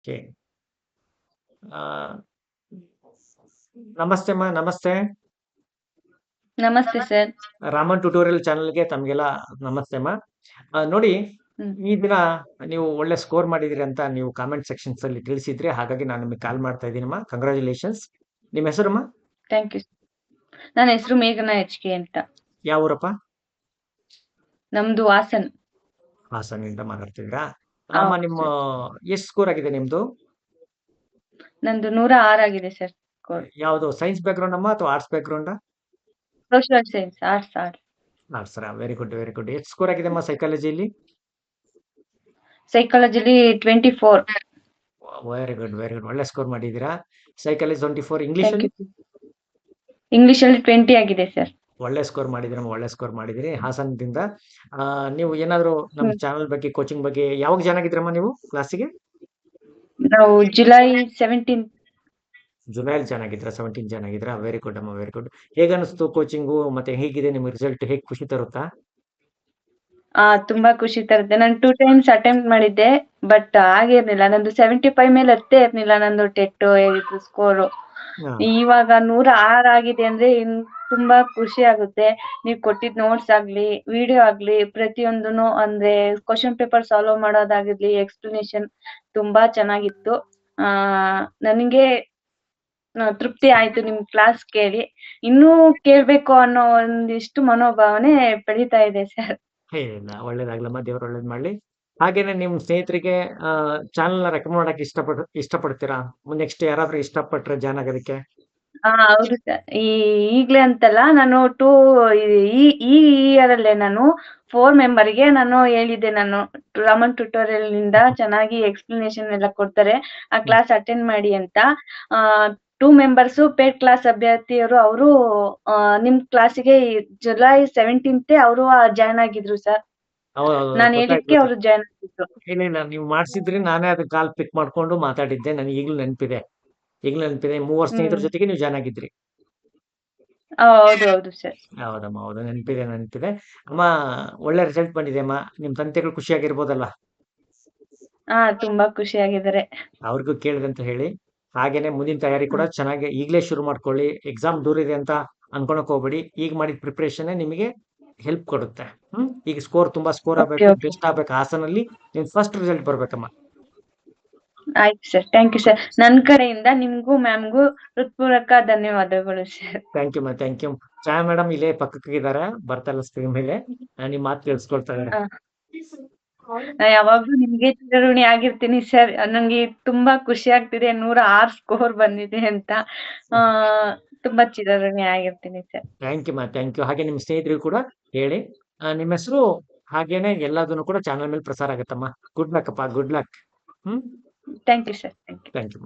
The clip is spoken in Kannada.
ಓಕೆ. ಆ, ನಮಸ್ತೆ ಅಮ್ಮ, ನಮಸ್ತೆ. ನಮಸ್ತೆ ಸರ್. ರಾಮನ್ ಟ್ಯುಟೋರಿಯಲ್ ಚಾನಲ್ಗೆ ತಮಗೆಲ್ಲ ನಮಸ್ತೆ ಅಮ್ಮ. ನೋಡಿ, ಹ್ಮ್. ಈ ದಿನ ನೀವು ಒಳ್ಳೆ ಸ್ಕೋರ್ ಮಾಡಿದಿರಿ ಅಂತ ನೀವು ಕಾಮೆಂಟ್ ಸೆಕ್ಷನ್ಸ್ ಅಲ್ಲಿ ತಿಳಿಸಿದ್ರಿ, ಹಾಗಾಗಿ ನಾನು ನಿಮಗೆ ಕಾಲ್ ಮಾಡ್ತಾ ಇದ್ದೀನಮ್ಮ. ಕಂಗ್ರಾಚುಲೇಷನ್ಸ್. ನಿಮ್ಮ ಹೆಸರಮ್ಮ? Thank you. ನನ್ನ ಹೆಸರು ಮೇಘನಾ HK ಅಂತ. ಯಾವ ಊರಪ್ಪ? ನಮ್ದು ಹಾಸನ್. ಹಾಸನಿಂದ ಮಾತಾಡ್ತಿದ್ರಾ? ಅಮ್ಮ, ಹೌದು ನಿಮ್ಮ ಸರ್. ಎಷ್ಟು ಸ್ಕೋರ್ ಆಗಿದೆ ನಿಮ್ದು? ನಂದು 106 ಆಗಿದೆ ಸರ್ ಸ್ಕೋರ್. ಯಾವುದು, ಸೈನ್ಸ್ ಬ್ಯಾಕ್ಗ್ರೌಂಡ್ ಅಮ್ಮ ಅಥವಾ arts background? Social science, arts. Arts. Very good, very good. ಎಷ್ಟು ಸ್ಕೋರ್ ಆಗಿದೆ ಅಮ್ಮ ಸೈಕಾಲಜಿಯಲ್ಲಿ? ಸೈಕಾಲಜಿಲಿ 24. Very good, very good. ಒಳ್ಳೆ ಸ್ಕೋರ್ ಮಾಡಿದ್ದೀರಾ. ಸೈಕಾಲಜಿ 24. ಇಂಗ್ಲಿಷ್ ಥ್ಯಾಂಕ್ ಅಲ್ಲಿ? ಯು. ಇಂಗ್ಲಿಷ್ ಅಲ್ಲಿ 20 ಆಗಿದೆ ಸರ್. ಒಳ್ಳೆ ಸ್ಕೋರ್ ಮಾಡಿದಿರಮ್ಮ, ಒಳ್ಳೆ ಸ್ಕೋರ್ ಮಾಡಿದಿರಿ. ಹಾಸನದಿಂದ ನೀವು ಏನಾದ್ರು ನಮ್ಮ ಚಾನಲ್ ಬಗ್ಗೆ, ಕೋಚಿಂಗ್ ಬಗ್ಗೆ ಯಾವಾಗ ಜಾಯ್ನ್ ಆಗಿದ್ರಮ್ಮ ನೀವು ಕ್ಲಾಸಿಗೆ? ನಾವು ಜುಲೈ 17. ಜುಲೈಲಿ ಜಾಯ್ನ್ ಆಗಿದ್ರ? 17 ಜಾಯ್ನ್ ಆಗಿದ್ರಾ? ವೆರಿ ಗುಡ್ ಅಮ್ಮ, ವೆರಿ ಗುಡ್. ಹೇಗೆ ಅನಿಸ್ತು ಕೋಚಿಂಗು? ಮತ್ತೆ ಹೇಗಿದೆ ನಿಮ್ಮ ರಿಸಲ್ಟ್? ಹೇಗೆ ಖುಷಿ ತರುತ್ತಾ? ತುಂಬಾ ಖುಷಿ ತರುತ್ತೆ. ನಾನು 2 ಟೈಮ್ಸ್ ಅಟೆಂಪ್ಟ್ ಮಾಡಿದ್ದೆ, ಬಟ್ ಆಗಿರ್ಲಿಲ್ಲ. ನಂದು 75 ಮೇಲೆ ಹತ್ತೇ ಇರ್ಲಿಲ್ಲ ನಂದು ಟೆಟ್ ಇದು ಸ್ಕೋರು. ಹಾ. ಇವಾಗ 106 ಆಗಿದೆ ಅಂದ್ರೆ ತುಂಬಾ ಖುಷಿ ಆಗುತ್ತೆ. ನೀವ್ ಕೊಟ್ಟಿದ್ ನೋಟ್ಸ್ ಆಗ್ಲಿ, ವಿಡಿಯೋ ಆಗ್ಲಿ, ಪ್ರತಿಯೊಂದನು ಅಂದ್ರೆ ಕ್ವಶನ್ ಪೇಪರ್ ಸಾಲ್ವ್ ಮಾಡೋದಾಗಿರ್ಲಿ, ಎಕ್ಸ್ಪ್ಲನೇಷನ್ ತುಂಬಾ ಚೆನ್ನಾಗಿತ್ತು. ನನಗೆ ತೃಪ್ತಿ ಆಯ್ತು ನಿಮ್ ಕ್ಲಾಸ್ ಕೇಳಿ. ಇನ್ನೂ ಕೇಳ್ಬೇಕು ಅನ್ನೋ ಒಂದಿಷ್ಟು ಮನೋಭಾವನೆ ಬೆಳೀತಾ ಇದೆ ಸರ್. ಇಲ್ಲ, ಒಳ್ಳೇದಾಗ್ಲಮ್ಮ, ದೇವ್ರು ಒಳ್ಳೇದ್ ಮಾಡ್ಲಿ. ಹಾಗೇನೆ ನಿಮ್ ಸ್ನೇಹಿತರಿಗೆ ಚಾನಲ್ ನ ರೆಕಮೆಂಡ್ ಮಾಡಕ್ಕೆ ಇಷ್ಟಪಡ್ತೀರಾ? ನೆಕ್ಸ್ಟ್ ಯಾರಾದ್ರೂ ಇಷ್ಟಪಟ್ರೆ ಜಾಯ್ನ್ ಆಗೋದಕ್ಕೆ? ಹೌದು ಸರ್. ಈಗ್ಲೇ ಅಂತಲ್ಲ, ನಾನು ಈ ಈ ಇಯರ್ ಅಲ್ಲೇ ನಾನು 4 ಮೆಂಬರ್ಗೆ ನಾನು ಹೇಳಿದ್ದೆ. ನಾನು ರಾಮನ್ ಟ್ಯುಟೋರಿಯಲ್ ನಿಂದ ಚೆನ್ನಾಗಿ ಎಕ್ಸ್ಪ್ಲನೇಷನ್ ಎಲ್ಲ ಕೊಡ್ತಾರೆ, ಆ ಕ್ಲಾಸ್ ಅಟೆಂಡ್ ಮಾಡಿ ಅಂತ. 2 ಮೆಂಬರ್ಸ್ ಪೇಡ್ ಕ್ಲಾಸ್ ಅಭ್ಯರ್ಥಿಯರು ಅವರು ನಿಮ್ ಕ್ಲಾಸಿಗೆ ಜುಲೈ 17 ಅವರು ಜಾಯ್ನ್ ಆಗಿದ್ರು ಸರ್. ಹೌದು, ನಾನು ಗೊತ್ತಾಯ್ತು, ಹೇಳಿದ್ಕೆ ಅವರು ಜಾಯ್ನ್ ಆಗಿದ್ರು. ಇಲ್ಲ, ನೀವು ಮಾಡಿಸಿದ್ರಿ. ನಾನೇ ಅದು ಕಾಲ್ ಪಿಕ್ ಮಾಡ್ಕೊಂಡು ಮಾತಾಡಿದ್ದೆ. ನನಗೆ ಈಗಲೂ ನೆನಪಿದೆ. 3 ಸ್ನೇಹಿತರ ಹ್ಮ್. ಜೊತೆಗೆ ನೀವು ಜಾಯ್ನ್ ಆಗಿದ್ರಿ. ಹೌದು ಸರ್. ಹೌದಮ್ಮ, ಹೌದು, ನೆನಪಿದೆ. ಅಮ್ಮ, ಒಳ್ಳೆ ರಿಸಲ್ಟ್ ಬಂದಿದೆ ಅಮ್ಮ. ನಿಮ್ ತಂದೆಗಳು ಖುಷಿಯಾಗಿರ್ಬೋದಲ್ಲ? ತುಂಬಾ ಖುಷಿಯಾಗಿದ್ದಾರೆ. ಅವ್ರಿಗೂ ಕೇಳಿದೆ ಅಂತ ಹೇಳಿ. ಹಾಗೇನೆ ಮುಂದಿನ ತಯಾರಿ ಕೂಡ ಚೆನ್ನಾಗಿ ಈಗಲೇ ಶುರು ಮಾಡ್ಕೊಳ್ಳಿ. ಎಕ್ಸಾಮ್ ದೂರ ಇದೆ ಅಂತ ಅನ್ಕೊಳಕ್ ಹೋಗ್ಬೇಡಿ. ಈಗ ಮಾಡಿದ ಪ್ರಿಪರೇಷನ್ ನಿಮಗೆ ಹೆಲ್ಪ್ ಕೊಡುತ್ತೆ. ಈಗ ತುಂಬಾ ಸ್ಕೋರ್ ಓಕೆ, ಆಗ್ಬೇಕು, ಓಕೆ. ಬೆಸ್ಟ್ ಆಗ್ಬೇಕು. ಹಾಸನಲ್ಲಿ ನಿಮ್ ಫಸ್ಟ್ ರಿಸಲ್ಟ್ ಬರ್ಬೇಕಮ್ಮ. ಆಯ್ತು ಸರ್. Thank you sir. ನನ್ ಕಡೆಯಿಂದ ನಿಮ್ಗೂ ಮ್ಯಾಮ್ಗೂ ಹೃತ್ಪೂರ್ವಕ ಧನ್ಯವಾದಗಳು sir. Thank you thank you. Chhaya madam ಇಲ್ಲೇ ಪಕ್ಕಕ್ಕಿದ್ದಾರೆ, ಬರ್ತಾಯಿಲ್ಲ ಸ್ಕ್ರೀನ್ ಮೇಲೆ. ನಿಮ್ ಮಾತು ಕೇಳಿಸ್ಕೊಳ್ತಾ ಇದಾರೆ. ನಾ ಯಾವಾಗ್ಲೂ ನಿಮ್ಗೆ ಚಿರಋಣಿ ಆಗಿರ್ತೀನಿ ಸರ್. ನಂಗೆ ತುಂಬಾ ಖುಷಿ ಆಗ್ತಿದೆ 106 ಸ್ಕೋರ್ ಬಂದಿದೆ ಅಂತ. ತುಂಬಾ ಚಿರಋಣಿ ಆಗಿರ್ತೀನಿ sir. Thank you thank you. ಹಾಗೆ ನಿಮ್ಮ ಸ್ನೇಹಿತರಿಗೂ ಕೂಡ ಹೇಳಿ. ನಿಮ್ಮ ಹೆಸರು ಹಾಗೇನೆ ಎಲ್ಲದನ್ನು ಕೂಡ ಚಾನಲ್ ಮೇಲೆ ಪ್ರಸಾರ ಆಗತ್ತಮ್ಮ. ಗುಡ್ ಲಕ್ ಅಪ್ಪ, good luck. Thank you sir. Thank you. Thank you.